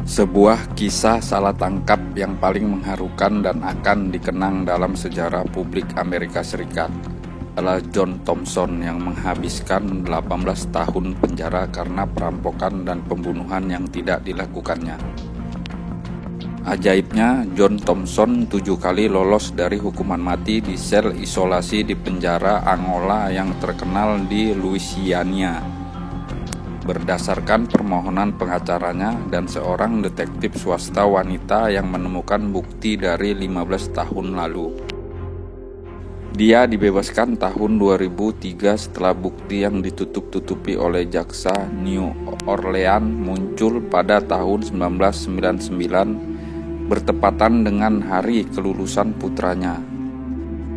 Sebuah kisah salah tangkap yang paling mengharukan dan akan dikenang dalam sejarah publik Amerika Serikat adalah John Thompson yang menghabiskan 18 tahun penjara karena perampokan dan pembunuhan yang tidak dilakukannya. Ajaibnya, John Thompson 7 kali lolos dari hukuman mati di sel isolasi di penjara Angola yang terkenal di Louisiana. Berdasarkan permohonan pengacaranya dan seorang detektif swasta wanita yang menemukan bukti dari 15 tahun lalu. Dia dibebaskan tahun 2003 setelah bukti yang ditutup-tutupi oleh jaksa New Orleans muncul pada tahun 1999 bertepatan dengan hari kelulusan putranya.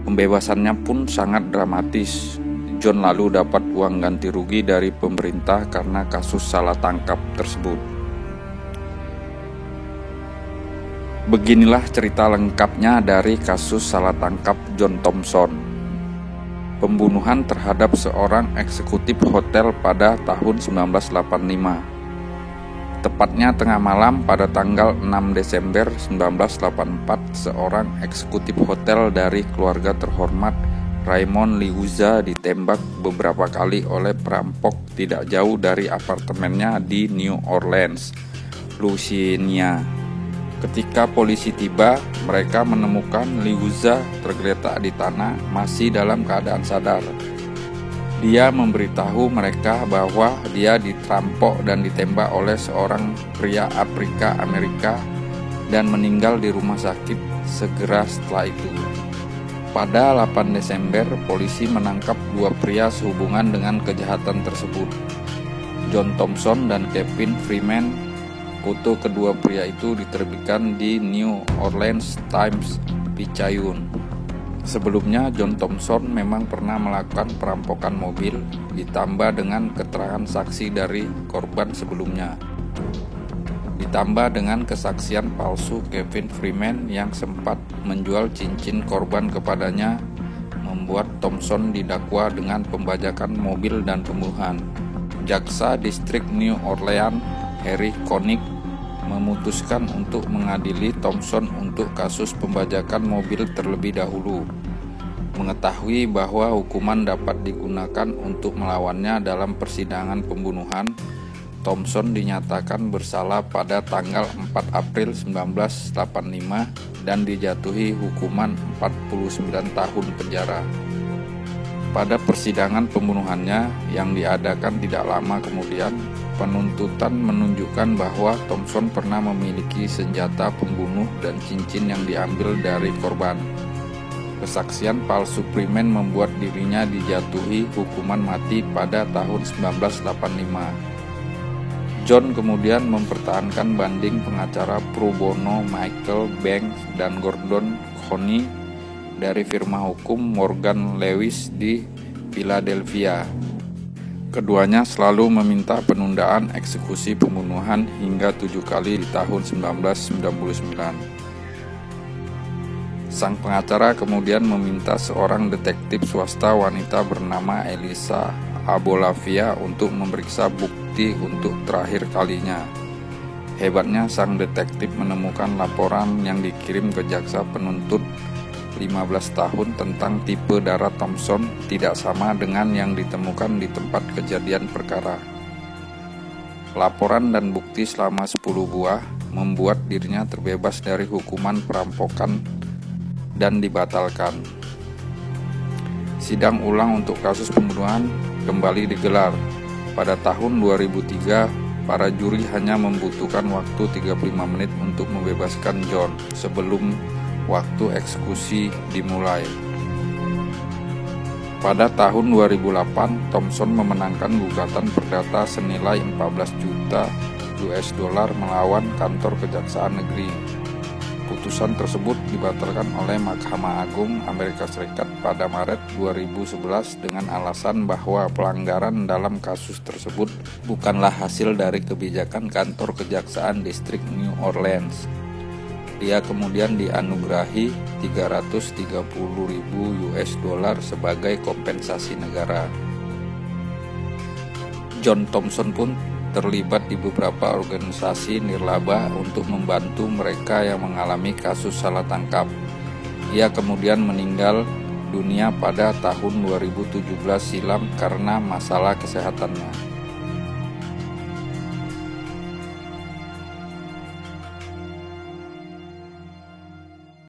Pembebasannya pun sangat dramatis. John lalu dapat uang ganti rugi dari pemerintah karena kasus salah tangkap tersebut. Beginilah cerita lengkapnya dari kasus salah tangkap John Thompson. Pembunuhan terhadap seorang eksekutif hotel pada tahun 1985. Tepatnya tengah malam pada tanggal 6 Desember 1984, seorang eksekutif hotel dari keluarga terhormat Raymond Liuzza ditembak beberapa kali oleh perampok tidak jauh dari apartemennya di New Orleans, Louisiana. Ketika polisi tiba, mereka menemukan Liuzza tergeletak di tanah masih dalam keadaan sadar. Dia memberitahu mereka bahwa dia diterampok dan ditembak oleh seorang pria Afrika Amerika dan meninggal di rumah sakit segera setelah itu. Pada 8 Desember, polisi menangkap 2 pria sehubungan dengan kejahatan tersebut, John Thompson dan Kevin Freeman. Foto kedua pria itu diterbitkan di New Orleans Times Picayune. Sebelumnya, John Thompson memang pernah melakukan perampokan mobil, ditambah dengan keterangan saksi dari korban sebelumnya. Ditambah dengan kesaksian palsu Kevin Freeman yang sempat menjual cincin korban kepadanya, membuat Thompson didakwa dengan pembajakan mobil dan pembunuhan. Jaksa Distrik New Orleans, Harry Connick, memutuskan untuk mengadili Thompson untuk kasus pembajakan mobil terlebih dahulu. Mengetahui bahwa hukuman dapat digunakan untuk melawannya dalam persidangan pembunuhan, Thompson dinyatakan bersalah pada tanggal 4 April 1985 dan dijatuhi hukuman 49 tahun penjara. Pada persidangan pembunuhannya yang diadakan tidak lama kemudian, penuntutan menunjukkan bahwa Thompson pernah memiliki senjata pembunuh dan cincin yang diambil dari korban. Kesaksian palsu Freeman membuat dirinya dijatuhi hukuman mati pada tahun 1985. John kemudian mempertahankan banding pengacara pro bono Michael Banks dan Gordon Connie dari firma hukum Morgan Lewis di Philadelphia. Keduanya selalu meminta penundaan eksekusi pembunuhan hingga 7 kali di tahun 1999. Sang pengacara kemudian meminta seorang detektif swasta wanita bernama Elisa Abolavia untuk memeriksa bukti untuk terakhir kalinya. Hebatnya, sang detektif menemukan laporan yang dikirim ke jaksa penuntut 15 tahun tentang tipe darah Thompson tidak sama dengan yang ditemukan di tempat kejadian perkara. Laporan dan bukti selama 10 buah membuat dirinya terbebas dari hukuman perampokan dan dibatalkan. Sidang ulang untuk kasus pembunuhan kembali digelar. Pada tahun 2003, para juri hanya membutuhkan waktu 35 menit untuk membebaskan John sebelum waktu eksekusi dimulai. Pada tahun 2008, Thompson memenangkan gugatan perdata senilai 14 juta US dollar melawan kantor kejaksaan negeri. Putusan tersebut dibatalkan oleh Mahkamah Agung Amerika Serikat pada Maret 2011 dengan alasan bahwa pelanggaran dalam kasus tersebut bukanlah hasil dari kebijakan kantor kejaksaan distrik New Orleans. Dia kemudian dianugerahi 330.000 US dollar sebagai kompensasi negara. John Thompson pun terlibat di beberapa organisasi nirlaba untuk membantu mereka yang mengalami kasus salah tangkap. Ia kemudian meninggal dunia pada tahun 2017 silam karena masalah kesehatannya.